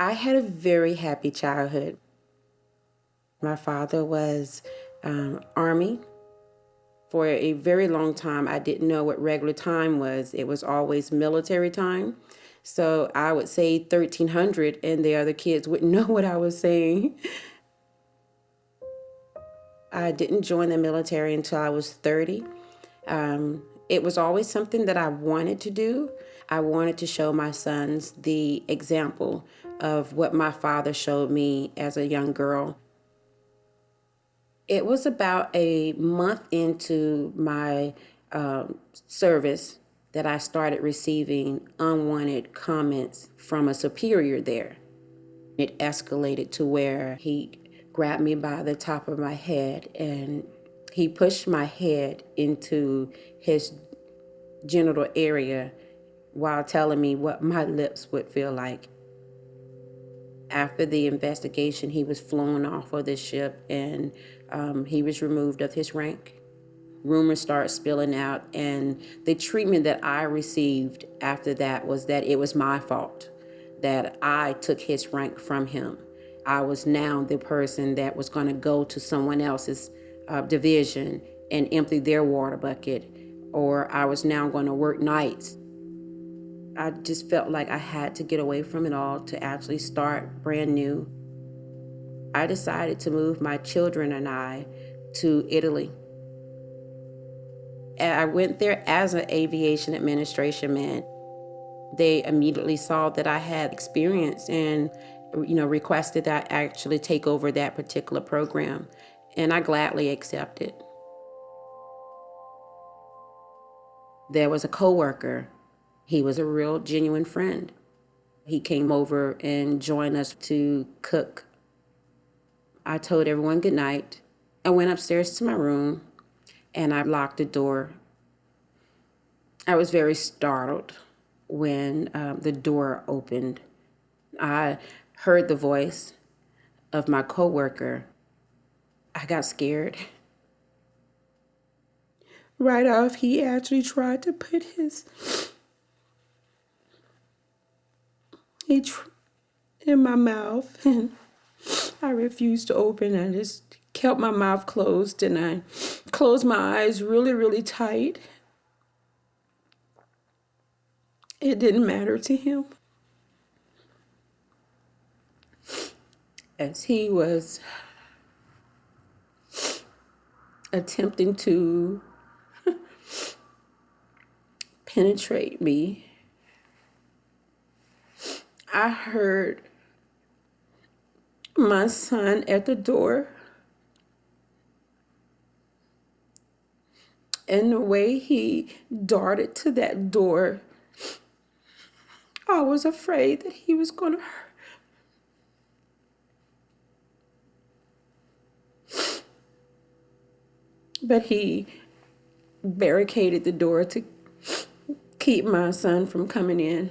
I had a very happy childhood. My father was Army. For a very long time, I didn't know what regular time was. It was always military time. So I would say 1300 and the other kids wouldn't know what I was saying. I didn't join the military until I was 30. It was always something that I wanted to do. I wanted to show my sons the example of what my father showed me as a young girl. It was about a month into my service that I started receiving unwanted comments from a superior there. It escalated to where he grabbed me by the top of my head and he pushed my head into his genital area while telling me what my lips would feel like. After the investigation, he was flown off of the ship and he was removed of his rank. Rumors started spilling out, and the treatment that I received after that was that it was my fault, that I took his rank from him. I was now the person that was going to go to someone else's division and empty their water bucket, or I was now going to work nights. I just felt like I had to get away from it all to actually start brand new. I decided to move my children and I to Italy. And I went there as an aviation administration man. They immediately saw that I had experience and requested that I actually take over that particular program. And I gladly accepted. There was a coworker. He was a real genuine friend. He came over and joined us to cook. I told everyone good night. I went upstairs to my room and I locked the door. I was very startled when the door opened. I heard the voice of my coworker. I got scared. Right off, he actually tried to put in my mouth, and I refused to open. I just kept my mouth closed, and I closed my eyes really, really tight. It didn't matter to him. As he was attempting to penetrate me, I heard my son at the door. And the way he darted to that door, I was afraid that he was going to hurt. But he barricaded the door to keep my son from coming in.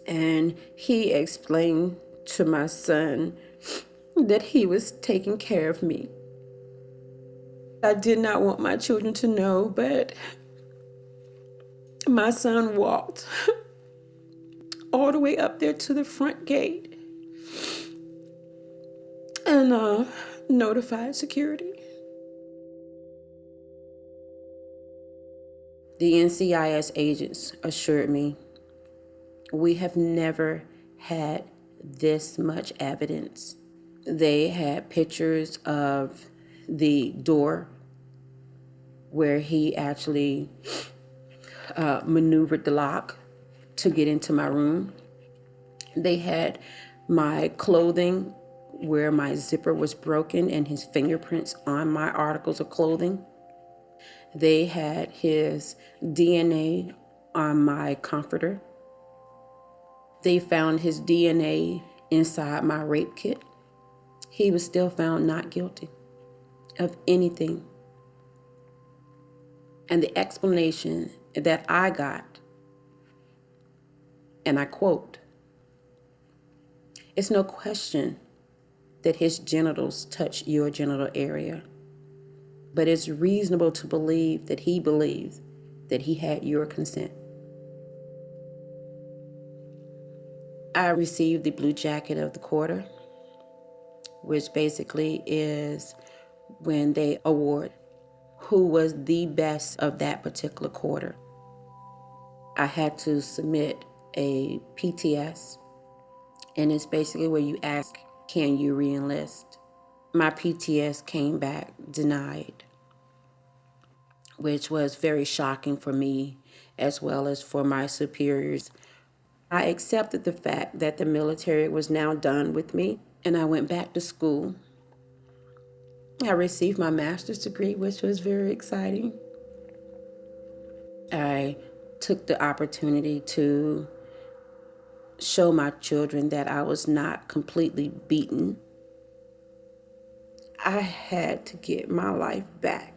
And he explained to my son that he was taking care of me. I did not want my children to know, but my son walked all the way up there to the front gate and notified security. The NCIS agents assured me, we have never had this much evidence. They had pictures of the door where he actually maneuvered the lock to get into my room. They had my clothing where my zipper was broken and his fingerprints on my articles of clothing. They had his DNA on my comforter. They found his DNA inside my rape kit. He was still found not guilty of anything. And the explanation that I got, and I quote, "It's no question that his genitals touch your genital area, but it's reasonable to believe that he believes that he had your consent." I received the Blue Jacket of the Quarter, which basically is when they award who was the best of that particular quarter. I had to submit a PTS, and it's basically where you ask, can you re-enlist? My PTS came back denied, which was very shocking for me as well as for my superiors. I accepted the fact that the military was now done with me, and I went back to school. I received my master's degree, which was very exciting. I took the opportunity to show my children that I was not completely beaten. I had to get my life back.